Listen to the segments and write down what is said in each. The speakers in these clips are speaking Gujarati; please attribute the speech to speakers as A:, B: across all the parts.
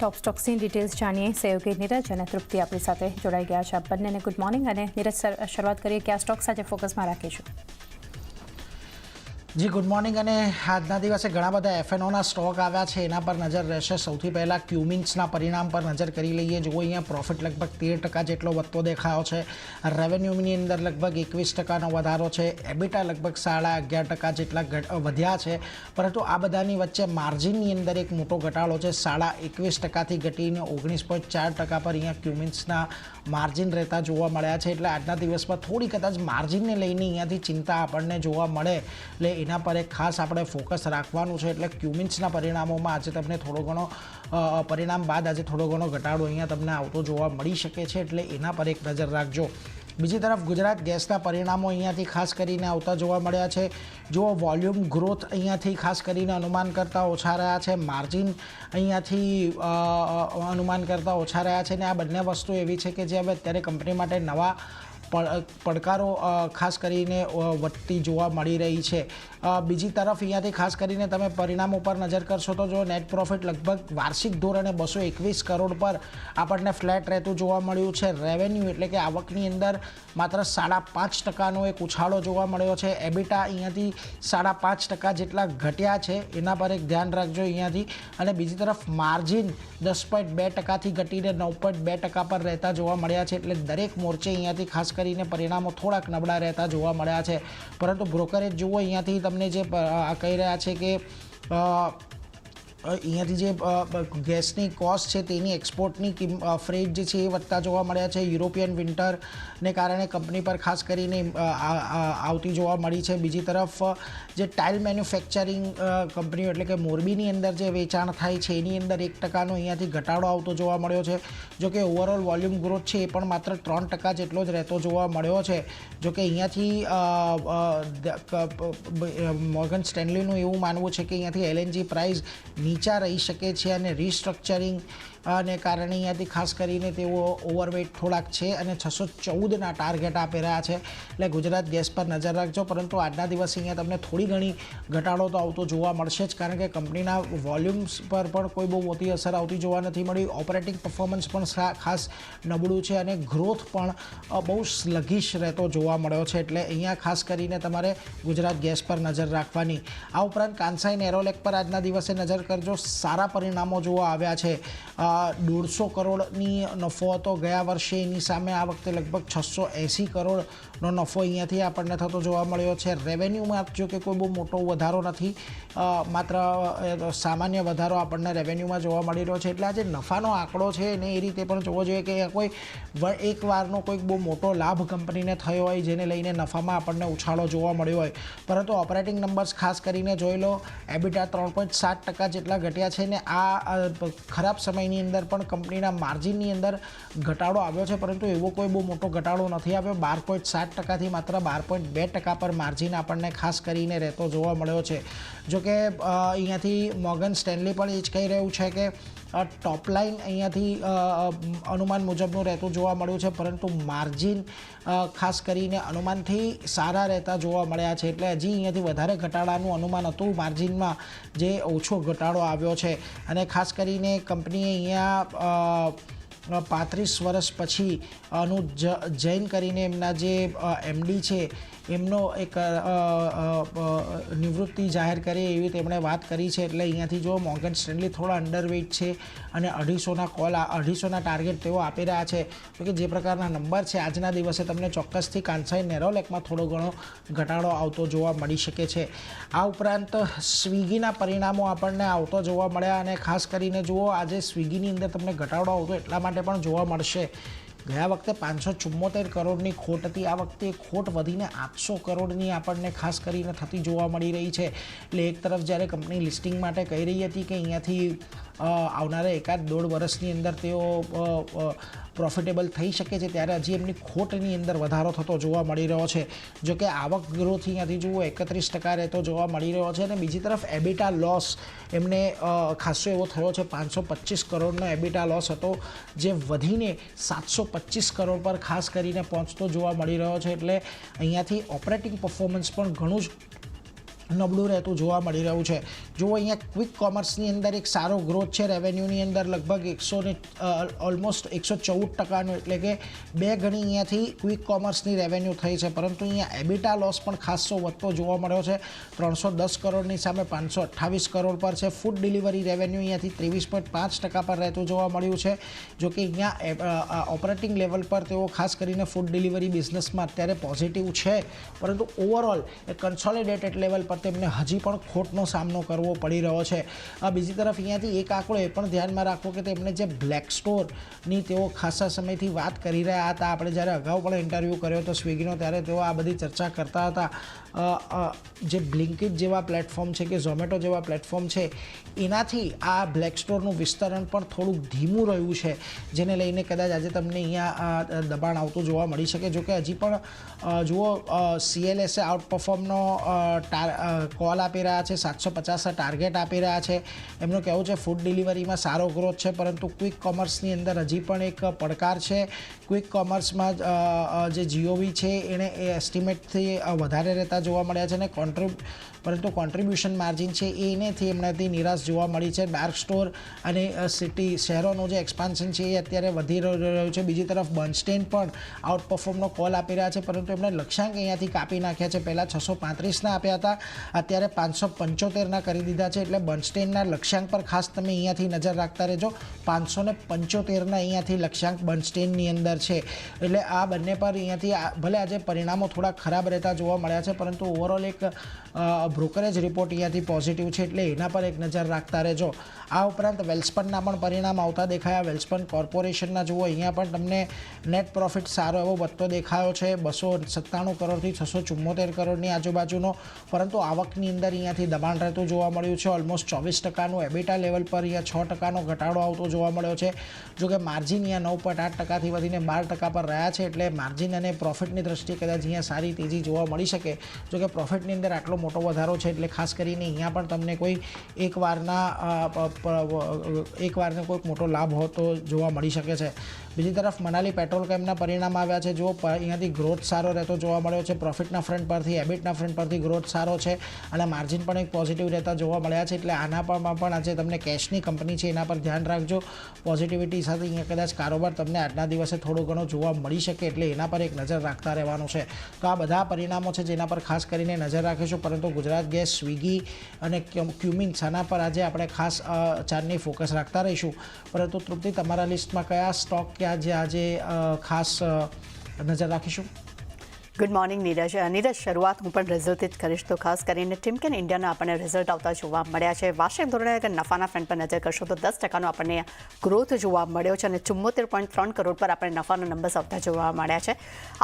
A: ટોપ સ્ટોક્સની ડિટેલ્સ જાણીએ. સહયોગી નીરજ અને તૃપ્તિ આપણી સાથે જોડાઈ ગયા છે. બંનેને ગુડ મોર્નિંગ. અને નીરજ સર, શરૂઆત કરીએ કયા સ્ટોક્સ આજે ફોકસમાં રાખીશું?
B: જી ગુડ મોર્નિંગ. અને આજના દિવસે ઘણા બધા એફએનઓના સ્ટોક આવ્યા છે, એના પર નજર રહેશે. સૌથી પહેલાં ક્યુમિન્સના પરિણામ પર નજર કરી લઈએ. જુઓ અહીંયા પ્રોફિટ લગભગ 13% જેટલો વધતો દેખાયો છે. રેવન્યુની અંદર લગભગ 21%નો વધારો છે. એબિટા લગભગ 11.5% જેટલા વધ્યા છે. પરંતુ આ બધાની વચ્ચે માર્જિનની અંદર એક મોટો ઘટાડો છે. 21.5%થી ઘટીને 19.4% પર અહીંયા ક્યુમિન્સના માર્જિન રહેતા જોવા મળ્યા છે. એટલે આજના દિવસમાં થોડી કદાચ માર્જિનને લઈને અહીંયાથી ચિંતા આપણને જોવા મળે, એટલે એના પર એક ખાસ આપણે ફોકસ રાખવાનું છે. એટલે ક્યુમિન્સના પરિણામોમાં આજે તમને થોડો ઘણો પરિણામ બાદ આજે થોડો ઘણો ઘટાડો અહીંયા તમને આવતો જોવા મળી શકે છે. એટલે એના પર એક નજર રાખજો. બીજી તરફ ગુજરાત ગેસના પરિણામો અહીંયાથી ખાસ કરીને આવતા જોવા મળ્યા છે. જો વોલ્યુમ ગ્રોથ અહીંયાથી ખાસ કરીને અનુમાન કરતાં ઓછા રહ્યા છે, માર્જિન અહીંયાથી અનુમાન કરતાં ઓછા રહ્યા છે. ને આ બંને વસ્તુ એવી છે કે જે હવે અત્યારે કંપની માટે નવા પડકારો ખાસ કરીને વધતી જોવા મળી રહી છે. બીજી તરફ અહીંયાથી ખાસ કરીને તમે પરિણામો પર નજર કરશો તો જો નેટ પ્રોફિટ લગભગ વાર્ષિક ધોરણે 221 કરોડ પર આપણને ફ્લેટ રહેતું જોવા મળ્યું છે. રેવન્યુ એટલે કે આવકની અંદર માત્ર 5.5%નો એક ઉછાળો જોવા મળ્યો છે. એબિટા અહીંયાથી 5.5% જેટલા ઘટ્યા છે, એના પર એક ધ્યાન રાખજો અહીંયાથી. અને બીજી તરફ માર્જિન 10.2%થી ઘટીને 9.2% પર રહેતા જોવા મળ્યા છે. એટલે દરેક મોરચે અહીંયાથી ખાસ કરીને પરિણામો થોડાક નબળા રહેતા જોવા મળ્યા છે. પરંતુ બ્રોકરેજ જુઓ અહીંયાથી તમને જે કહી રહ્યા છે કે અહીંયાથી જે ગેસની કોસ્ટ છે તેની એક્સપોર્ટની ફ્રેટ જે છે એ વધતા જોવા મળ્યા છે. યુરોપિયન વિન્ટરને કારણે કંપની પર ખાસ કરીને આવતી જોવા મળી છે. બીજી તરફ જે ટાઇલ મેન્યુફેક્ચરિંગ કંપનીઓ એટલે કે મોરબીની અંદર જે વેચાણ થાય છે એની અંદર 1%નો અહીંયાથી ઘટાડો આવતો જોવા મળ્યો છે. જોકે ઓવરઓલ વોલ્યુમ ગ્રોથ છે એ પણ માત્ર 3% જેટલો જ રહેતો જોવા મળ્યો છે. જોકે અહીંયાથી મોર્ગન સ્ટેનલીનું એવું માનવું છે કે અહીંયાથી એલએનજી પ્રાઇસ નીચા રહી શકે છે અને રિસ્ટ્રક્ચરિંગ ને કારણે અહીંયાથી ખાસ કરીને તેઓ ઓવરવેટ થોડાક છે અને 614ના ટાર્ગેટ આપી રહ્યા છે. એટલે ગુજરાત ગેસ પર નજર રાખજો. પરંતુ આજના દિવસે અહીંયા તમને થોડી ઘણી ઘટાડો તો આવતો જોવા મળશે જ, કારણ કે કંપનીના વોલ્યુમ્સ પર પણ કોઈ બહુ મોટી અસર આવતી જોવા નથી મળી. ઓપરેટિંગ પરફોર્મન્સ પણ ખાસ નબળું છે અને ગ્રોથ પણ બહુ સ્લગિશ રહેતો જોવા મળ્યો છે. એટલે અહીંયા ખાસ કરીને તમારે ગુજરાત ગેસ પર નજર રાખવાની. આ ઉપરાંત કાન્સાઈ નેરોલેક પર આજના દિવસે નજર કરજો. સારા પરિણામો જોવા આવ્યા છે. 150 કરોડની નફો હતો ગયા વર્ષે, એની સામે આ વખતે લગભગ 680 કરોડનો નફો અહીંયાથી આપણને થતો જોવા મળ્યો છે. રેવન્યુમાં જો કે કોઈ બહુ મોટો વધારો નથી, માત્ર સામાન્ય વધારો આપણને રેવન્યુમાં જોવા મળી રહ્યો છે. એટલે આ જે નફાનો આંકડો છે એને એ રીતે પણ જોવો જોઈએ કે કોઈ એક વારનો કોઈક બહુ મોટો લાભ કંપનીને થયો હોય જેને લઈને નફામાં આપણને ઉછાળો જોવા મળ્યો હોય. પરંતુ ઓપરેટિંગ નંબર્સ ખાસ કરીને જોઈ લો. એબિટા 3.7% જેટલા ઘટ્યા છે ને આ ખરાબ સમયની અંદર પણ કંપનીના માર્જિનની અંદર ઘટાડો આવ્યો છે, પરંતુ એવો કોઈ બહુ મોટો ઘટાડો નથી આવ્યો. 12.7%થી માત્ર 12.2% પર માર્જિન આપણને ખાસ કરીને રહેતો જોવા મળ્યો છે. જોકે અહીંયાથી મોર્ગન સ્ટેનલી પણ એ જ કહી રહ્યું છે કે ટોપ લાઇન અહીંયાથી અનુમાન મુજબનું રહેતું જોવા મળ્યું છે, પરંતુ માર્જિન ખાસ કરીને અનુમાનથી સારા રહેતા જોવા મળ્યા છે. એટલે હજી અહીંયાથી વધારે ઘટાડાનું અનુમાન હતું માર્જિનમાં, જે ઓછો ઘટાડો આવ્યો છે. અને ખાસ કરીને કંપનીએ અહીંયા 35 વર્ષ પછી અનુજ જૈન કરીને એમના જે એમડી છે એમનો એક નિવૃત્તિ જાહેર કરી એવી તેમણે વાત કરી છે. એટલે અહીંયાથી જો મોર્ગન સ્ટેનલી થોડા અંડરવેઇટ છે અને 250ના ટાર્ગેટ તેઓ આપી રહ્યા છે. તો કે જે પ્રકારના નંબર છે આજના દિવસે તમને ચોક્કસથી કાન્સાઈ નેરોલેકમાં થોડો ઘણો ઘટાડો આવતો જોવા મળી શકે છે. આ ઉપરાંત સ્વિગીના પરિણામો આપણને આવતો જોવા મળ્યા. અને ખાસ કરીને જુઓ આજે સ્વિગીની અંદર તમને ઘટાડો આવતો એટલા માટે પણ જોવા મળશે. ગયા વખતે 574 કરોડની ખોટ હતી, આ વખતે ખોટ વધીને 800 કરોડની આપણને ખાસ કરીને થતી જોવા મળી રહી છે. એટલે એક તરફ જ્યારે કંપની લિસ્ટિંગ માટે કહી રહી હતી કે અહીંયાથી આવનારા 1.5 વર્ષની અંદર તેઓ પ્રોફિટેબલ થઈ શકે છે, ત્યારે હજી એમની ખોટની અંદર વધારો થતો જોવા મળી રહ્યો છે. જોકે આવક ગ્રોથ અહીંયાથી જુઓ 31% રહેતો જોવા મળી રહ્યો છે. અને બીજી તરફ એબિટા લોસ એમને ખાસો એવો થયો છે. 525 કરોડનો એબિટા લોસ હતો, જે વધીને 725 કરોડ પર ખાસ કરીને પહોંચતો જોવા મળી રહ્યો છે. એટલે અહીંયાથી ઓપરેટિંગ પરફોર્મન્સ પણ ઘણું જ નબળું રહેતું જોવા મળી રહ્યું છે. જો અહીંયા ક્વિક કોમર્સની અંદર એક સારો ગ્રોથ છે, રેવન્યુની અંદર લગભગ ઓલમોસ્ટ 114%, એટલે કે 2 ગણી અહીંયાથી ક્વિક કોમર્સની રેવન્યુ થઈ છે. પરંતુ અહીંયા એબિટા લોસ પણ ખાસો વધતો જોવા મળ્યો છે, 310 કરોડની સામે 528 કરોડ પર છે. ફૂડ ડિલિવરી રેવન્યુ અહીંયાથી 23.5% પર રહેતું જોવા મળ્યું છે. જો કે અહીંયા ઓપરેટિંગ લેવલ પર તેઓ ખાસ કરીને ફૂડ ડિલિવરી બિઝનેસમાં અત્યારે પોઝિટિવ છે, પરંતુ ઓવરઓલ કન્સોલિડેટેડ લેવલ પર તેમને હજી પણ ખોટનો સામનો કરવો પડી રહ્યો છે. બીજી તરફ અહીંયાથી એક આંકડો એ પણ ધ્યાનમાં રાખવો કે તેમને જે બ્લેક સ્ટોરની તેઓ ખાસા સમયથી વાત કરી રહ્યા હતા. આપણે જ્યારે અગાઉ પણ ઇન્ટરવ્યૂ કર્યો હતો સ્વિગીનો, ત્યારે તેઓ આ બધી ચર્ચા કરતા હતા. જે બ્લિંકિટ જેવા પ્લેટફોર્મ છે કે ઝોમેટો જેવા પ્લેટફોર્મ છે, એનાથી આ બ્લેક સ્ટોરનું વિસ્તરણ પણ થોડુંક ધીમું રહ્યું છે, જેને લઈને કદાચ આજે તમને અહીંયા દબાણ આવતું જોવા મળી શકે. જો કે હજી પણ જુઓ, CLSA આઉટ પરફોર્મનો કોલ આપી રહ્યા છે, 750 ટાર્ગેટ આપી રહ્યા છે. એમનું કહેવું છે ફૂડ ડિલિવરીમાં સારો ગ્રોથ છે, પરંતુ ક્વિક કોમર્સની અંદર હજી પણ એક પડકાર છે. ક્વિક કોમર્સમાં જે GOV છે એણે એસ્ટિમેટથી વધારે રહેતા જોવા મળ્યા છે, અને પરંતુ કોન્ટ્રીબ્યુશન માર્જિન છે એનેથી એમનાથી નિરાશ જોવા મળી છે. ડાર્ક સ્ટોર અને સિટી શહેરોનું જે એક્સપાન્શન છે એ અત્યારે વધી રહ્યું છે. બીજી તરફ બર્નસ્ટેઇન પણ આઉટ પરફોર્મનો કોલ આપી રહ્યા છે, પરંતુ એમણે લક્ષ્યાંક અહીંયાથી કાપી નાખ્યા છે. પહેલાં 635ના આપ્યા હતા, અત્યારે 575ના કરી દીધા છે. એટલે બર્નસ્ટેઇનના લક્ષ્યાંક પર ખાસ તમે અહીંયાથી નજર રાખતા રહેજો. 575ના અહીંયાથી લક્ષ્યાંક બર્નસ્ટેઇનની અંદર છે. એટલે આ બંને પર અહીંયાથી ભલે આજે પરિણામો થોડા ખરાબ રહેતા જોવા મળ્યા છે, પરંતુ ઓવરઓલ એક બ્રોકરેજ રિપોર્ટ અહીંયાથી પોઝિટિવ છે, એટલે એના પર એક નજર રાખતા રહેજો. આ ઉપરાંત વેલ્સપનના પણ પરિણામ આવતા દેખાયા. વેલ્સપન કોર્પોરેશનના જુઓ, અહીંયા પણ તમને નેટ પ્રોફિટ સારો એવો વધતો દેખાયો છે, 297 કરોડથી 674 કરોડની આજુબાજુનો. પરંતુ આવકની અંદર અહીંયાથી દબાણ રહેતું જોવા મળ્યું છે. ઓલમોસ્ટ 24%નું એબિટા લેવલ પર અહીંયા 6%નો ઘટાડો આવતો જોવા મળ્યો છે. જો કે માર્જિન અહીંયા 9.8%થી વધીને 12% પર રહ્યા છે, એટલે માર્જિન અને પ્રોફિટની દ્રષ્ટિએ કદાચ અહીંયા સારી તેજી જોવા મળી શકે. જો કે પ્રોફિટની અંદર આટલો મોટો વધારો છે, એટલે ખાસ કરીને અહીંયા પણ તમને કોઈ એકવારનો કોઈક મોટો લાભ હોતો જોવા મળી શકે છે. બીજી તરફ મનાલી પેટ્રોલકેમના પરિણામ આવ્યા છે. જો અહીંયાથી ગ્રોથ સારો રહેતો જોવા મળ્યો છે, પ્રોફિટના ફ્રન્ટ પરથી, એબિટના ફ્રન્ટ પરથી ગ્રોથ સારો છે, અને માર્જિન પણ એક પોઝિટિવ રહેતા જોવા મળ્યા છે. એટલે આના પણ આજે તમને કેશની કંપની છે એના પર ધ્યાન રાખજો. પોઝિટિવિટી સાથે અહીંયા કદાચ કારોબાર તમને આજના દિવસે થોડો ઘણો જોવા મળી શકે, એટલે એના પર એક નજર રાખતા રહેવાનું છે. તો આ બધા પરિણામો છે જેના પર ખાસ કરીને નજર રાખીશું. પરંતુ ગુજરાત ગેસ, સ્વિગી અને ક્યુમિન્સ, આના પર આજે આપણે ખાસ ચારની ફોકસ રાખતા રહીશું. પરંતુ તૃપ્તિ, તમારા લિસ્ટમાં કયા સ્ટોક કે આજે ખાસ નજર રાખીશું?
C: Good morning Neeraj. નીરજ, શરૂઆત હું પણ રિઝલ્ટથી જ કરીશ. તો ખાસ કરીને ટિમકેન ઇન્ડિયાના આપણને રિઝલ્ટ આવતા જોવા મળ્યા છે. વાર્ષિક ધોરણે અગર નફાના ફ્રન્ટ પર નજર કરશો તો 10%નો આપણને ગ્રોથ જોવા મળ્યો છે, અને 74.3 કરોડ પર આપણે નફાના નંબર્સ આવતા જોવા મળ્યા છે.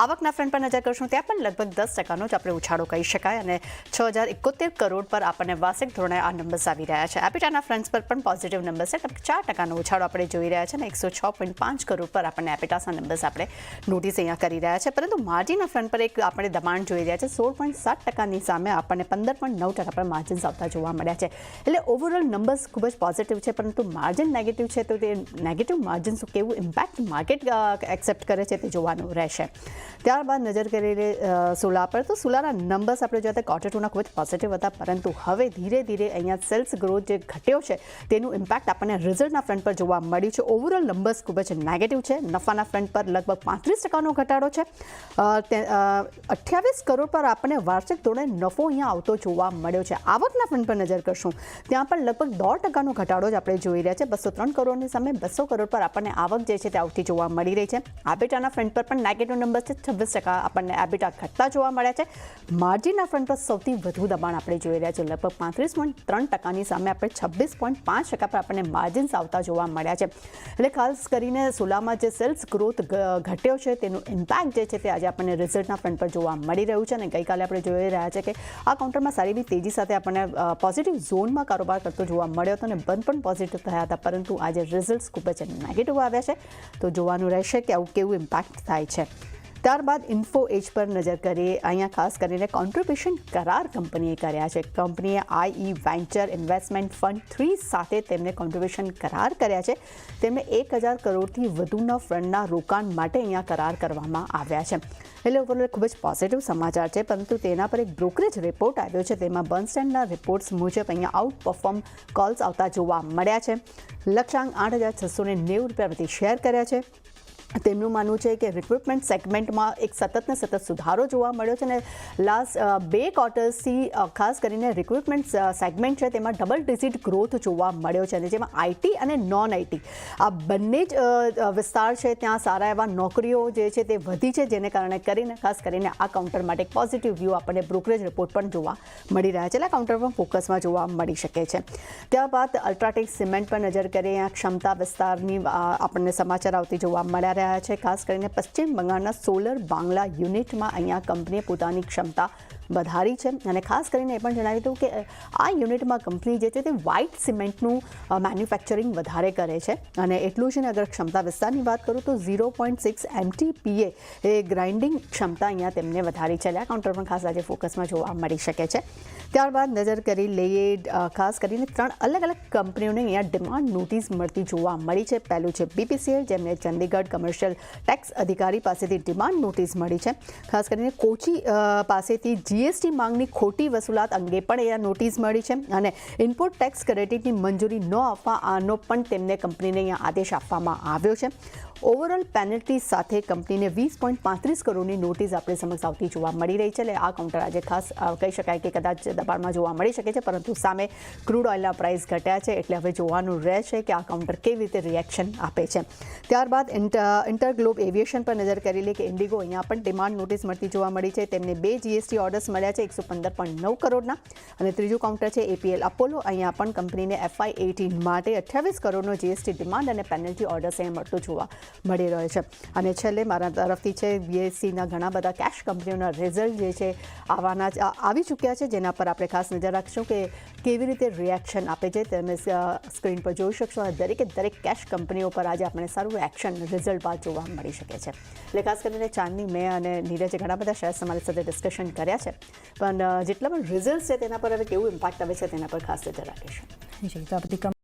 C: આવકના ફ્રન્ટ પર નજર કરશું ત્યાં પણ લગભગ 10%નો જ આપણે ઉછાળો કહી શકાય, અને 6071 કરોડ પર આપણને વાર્ષિક ધોરણે આ નંબર્સ આવી રહ્યા છે. એપિટાના ફ્રન્ટ પર પણ પોઝિટિવ નંબર્સ છે, 4%નો ઉછાળો આપણે જોઈ રહ્યા છે, અને 106.5 કરોડ પર આપણને એપિટાસના નંબર્સ આપણે નોટિસ અહીંયા કરી રહ્યા છે. પરંતુ માર્જિનના ફ્રન્ટ પર એક આપણે દબાણ જોઈ રહ્યા છે. 16.7%ની સામે આપણને 15.9% પર માર્જિન્સ આવતા જોવા મળ્યા છે. એટલે ઓવરઓલ નંબર્સ ખૂબ જ પોઝિટિવ છે, પરંતુ માર્જિન નેગેટિવ છે. તો તે નેગેટિવ માર્જિન્સ કેવું ઇમ્પેક્ટ માર્કેટ એક્સેપ્ટ કરે છે તે જોવાનું રહેશે. ત્યારબાદ નજર કરીએ સોલા પર, તો સોલાના નંબર્સ આપણે જોયા ક્વાર્ટર 2ના ખૂબ જ પોઝિટિવ હતા, પરંતુ હવે ધીરે ધીરે અહીંયા સેલ્સ ગ્રોથ જે ઘટ્યો છે તેનું ઇમ્પેક્ટ આપણને રિઝલ્ટના ફ્રન્ટ પર જોવા મળ્યું છે. ઓવરઓલ નંબર્સ ખૂબ જ નેગેટિવ છે. નફાના ફ્રન્ટ પર લગભગ 35%નો ઘટાડો છે. 28 કરોડ પર આપણને વાર્ષિક ધોરણે નફો અહીંયા આવતો જોવા મળ્યો છે. આવકના ફ્રન્ટ પર નજર કરશું ત્યાં પણ લગભગ 1.5%નો ઘટાડો જ આપણે જોઈ રહ્યા છે. 203 કરોડની સામે 200 કરોડ પર આપણને આવક જે છે તે આવતી જોવા મળી રહી છે. એબિટાના ફ્રન્ટ પર પણ નેગેટિવ નંબર છે. 26% આપણને એબિટા ઘટતા જોવા મળ્યા છે. માર્જિનના ફ્રન્ટ પર સૌથી વધુ દબાણ આપણે જોઈ રહ્યા છે. લગભગ 35.3%ની સામે આપણે 26.5% પર આપણને માર્જિન્સ આવતા જોવા મળ્યા છે. એટલે ખાસ કરીને સોલામાં જે સેલ્સ ગ્રોથ ઘટ્યો છે તેનું ઇમ્પેક્ટ જે છે તે આજે આપણને રિઝલ્ટના ફ્રન્ટ પર જોવા મળી રહ્યું છે. અને ગઈકાલે આપણે જોઈ રહ્યા છે કે આ કાઉન્ટરમાં સારી એવી તેજી સાથે આપણને પોઝિટિવ ઝોનમાં કારોબાર કરતો જોવા મળ્યો હતો, અને બંધ પણ પોઝિટિવ થયા હતા. પરંતુ આજે રિઝલ્ટ્સ ખૂબ જ નેગેટિવ આવ્યા છે. તો જોવાનું રહેશે કે આવું કેવું ઇમ્પેક્ટ થાય છે. ત્યારબાદ ઇન્ફો એજ પર નજર કરીએ. અહીંયા ખાસ કરીને કોન્ટ્રીબ્યુશન કરાર કંપનીએ કર્યા છે. કંપનીએ IE વેન્ચર ઇન્વેસ્ટમેન્ટ ફંડ 3 સાથે તેમને કોન્ટ્રીબ્યુશન કરાર કર્યા છે. તેમને 1000 કરોડથી વધુના ફંડના રોકાણ માટે અહીંયા કરાર કરવામાં આવ્યા છે. એટલે ઓવરઓલ ખૂબ જ પોઝિટિવ સમાચાર છે, પરંતુ તેના પર એક બ્રોકરેજ રિપોર્ટ આવ્યો છે. તેમાં બર્નસ્ટેન્ડના રિપોર્ટ્સ મુજબ અહીંયા આઉટ પરફોર્મ કોલ્સ આવતા જોવા મળ્યા છે. લક્ષ્યાંક 8690 રૂપિયા પ્રતિ શેર કર્યા છે. તેમનું માનવું છે કે રિક્રુટમેન્ટ સેગમેન્ટમાં એક સતત સુધારો જોવા મળ્યો છે અને લાસ્ટ 2 ક્વાર્ટર્સથી ખાસ કરીને રિક્રુટમેન્ટ સેગમેન્ટ છે તેમાં ડબલ ડિજિટ ગ્રોથ જોવા મળ્યો છે, અને જેમાં IT અને નોન IT આ બંને જ વિસ્તાર છે ત્યાં સારા એવા નોકરીઓ જે છે તે વધી છે, જેને કારણે કરીને ખાસ કરીને આ કાઉન્ટર માટે એક પોઝિટિવ વ્યૂ આપણને બ્રોકરેજ રિપોર્ટ પણ જોવા મળી રહ્યા છે. એટલે કાઉન્ટર પણ ફોકસમાં જોવા મળી શકે છે. ત્યારબાદ અલ્ટ્રાટેક સિમેન્ટ પર નજર કરીએ. આ ક્ષમતા વિસ્તારની આપણને સમાચાર આવતી જોવા મળ્યા રહ્યા છે. ખાસ કરીને પશ્ચિમ બંગાળના સોલર બાંગ્લા યુનિટમાં અહીંયા કંપનીએ પોતાની ક્ષમતા વધારી છે, અને ખાસ કરીને એ પણ જણાવ્યું હતું કે આ યુનિટમાં કંપની જે છે તે વ્હાઇટ સિમેન્ટનું મેન્યુફેક્ચરિંગ વધારે કરે છે. અને એટલું જ ને, અગર ક્ષમતા વિસ્તારની વાત કરું તો 0.6 MTPA એ ગ્રાઇન્ડિંગ ક્ષમતા અહીંયા તેમને વધારી છે. આ કાઉન્ટર પણ ખાસ આજે ફોકસમાં જોવા મળી શકે છે. ત્યારબાદ નજર કરી લઈએ ખાસ કરીને 3 અલગ અલગ કંપનીઓને અહીંયા ડિમાન્ડ નોટિસ મળતી જોવા મળી છે. પહેલું છે BPCL, જેમને ચંદીગઢ કમર્શિયલ ટેક્સ અધિકારી પાસેથી ડિમાન્ડ નોટિસ મળી છે. ખાસ કરીને કોચી પાસેથી GST માંગની ખોટી વસૂલાત અંગે પણ અહીંયા નોટિસ મળી છે, અને ઇમ્પોર્ટ ટેક્સ ક્રેડિટની મંજૂરી ન આપવા આનો પણ તેમને કંપનીને અહીંયા આદેશ આપવામાં આવ્યો છે. ઓવરઓલ પેનલ્ટી સાથે કંપનીને 20.35 કરોડની નોટિસ આપણી સમક્ષ આવતી જોવા મળી રહી છે. એટલે આ કાઉન્ટર આજે ખાસ કહી શકાય કે કદાચ દબાણમાં જોવા મળી શકે છે, પરંતુ સામે ક્રૂડ ઓઇલના પ્રાઇસ ઘટ્યા છે, એટલે હવે જોવાનું રહેશે કે આ કાઉન્ટર કેવી રીતે રિએક્શન આપે છે. ત્યારબાદ ઇન્ટરગ્લોબ એવિએશન પર નજર કરી લે કે ઇન્ડિગો અહીંયા પણ ડિમાન્ડ નોટિસ મળતી જોવા મળી છે. તેમને 2 GST ઓર્ડર્સ મળ્યા છે 115.9 કરોડના. અને ત્રીજું કાઉન્ટર છે APL અપોલો. અહીંયા પણ કંપનીને FY 18 માટે 28 કરોડનો GST ડિમાન્ડ અને પેનલ્ટી ઓર્ડર્સ અહીંયા મળતું જોવા મળી રહ્યો છે. અને છેલ્લે મારા તરફથી છે BSEના ઘણા બધા કેશ કંપનીઓના રિઝલ્ટ જે છે આવી ચૂક્યા છે, જેના પર આપણે ખાસ નજર રાખીશું કે કેવી રીતે રિએક્શન આપે છે. તમે સ્ક્રીન પર જોઈ શકશો. અને દરેક કેશ કંપનીઓ પર આજે આપણે સારું એક્શન રિઝલ્ટ બાદ જોવા મળી શકે છે. એટલે ખાસ કરીને ચાંદની, મેં અને નીરજે ઘણા બધા શેર્સ તમારી સાથે ડિસ્કશન કર્યા છે, પણ જેટલા પણ રિઝલ્ટ છે તેના પર હવે કેવું ઇમ્પેક્ટ આવે છે તેના પર ખાસ નજર રાખીશું.
A: જી, તો આ બધી